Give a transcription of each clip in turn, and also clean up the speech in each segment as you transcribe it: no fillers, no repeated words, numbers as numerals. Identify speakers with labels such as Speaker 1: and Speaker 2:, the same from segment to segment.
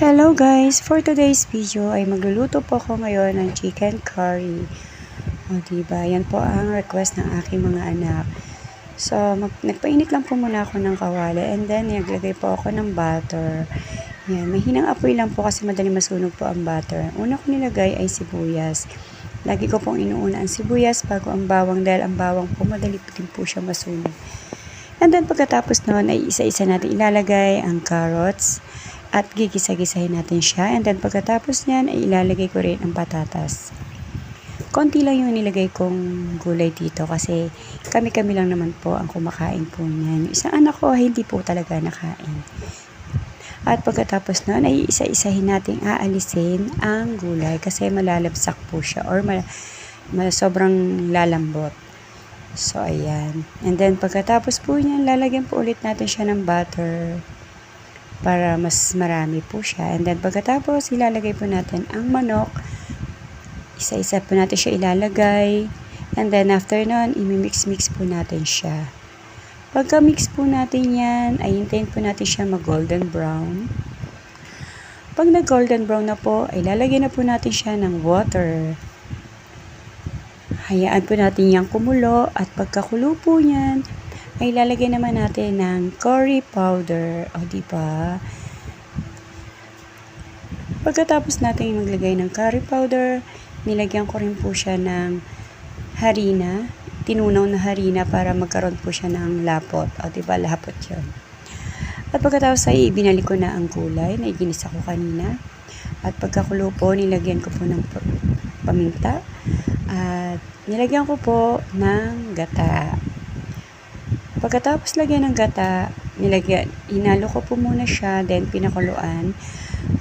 Speaker 1: Hello guys! For today's video ay magluluto po ako ngayon ng chicken curry. O diba, yan po ang request ng aking mga anak. So, nagpainit lang po muna ako ng kawali and then naglagay po ako ng butter. Yan, mahinang apoy lang po kasi madali masunog po ang butter. Una ko nilagay ay sibuyas. Lagi ko pong inuuna ang sibuyas bago ang bawang dahil ang bawang po madali din po siya masunog. And then pagkatapos noon ay isa-isa natin ilalagay ang carrots. At gigisa-gisahin natin siya. And then pagkatapos niyan ay ilalagay ko rin ang patatas. Konti lang yung nilagay kong gulay dito kasi kami-kami lang naman po ang kumakain po niyan. Yung isang anak ko hindi po talaga nakain. At pagkatapos noon ay isa-isahin natin aalisin ang gulay kasi malalabsak po siya or sobrang lalambot. So ayan. And then pagkatapos po niyan lalagyan po ulit natin siya ng butter para mas marami po siya. And then pagkatapos ilalagay po natin ang manok. Isa-isa po natin siya ilalagay. And then after nun, imimix-mix po natin siya. Pagka-mix po natin yan, ay hintayin po natin siya mag-golden brown. Pag nag-golden brown na po, ay lalagyan na po natin siya ng water. Hayaan po natin yang kumulo at pagkakulo po niyan, ay lalagay naman natin ng curry powder. O diba? Pagkatapos natin maglagay ng curry powder, nilagyan ko rin po siya ng harina. Tinunaw na harina para magkaroon po siya ng lapot. O diba? Lapot yun. At pagkatapos ay ibinalik ko na ang gulay na iginisa ko kanina. At pagkakulo po, nilagyan ko po ng paminta. At nilagyan ko po ng gata. Pagkatapos lagyan ng gata, hinalo ko po muna siya, then pinakuluan.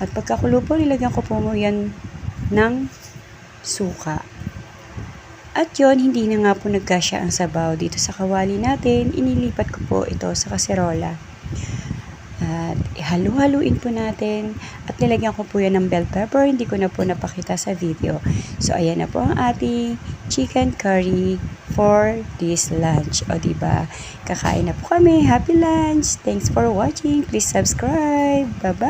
Speaker 1: At pagkakulo po, nilagyan ko po yan ng suka. At yon hindi na nga po nagkasya ang sabaw dito sa kawali natin. Inilipat ko po ito sa kaserola. At ihalu-haluin po natin. At nilagyan ko po yan ng bell pepper. Hindi ko na po napakita sa video. So, ayan na po ang ating chicken curry for this lunch. O diba? Kakain na po kami. Happy lunch! Thanks for watching. Please subscribe. Bye-bye!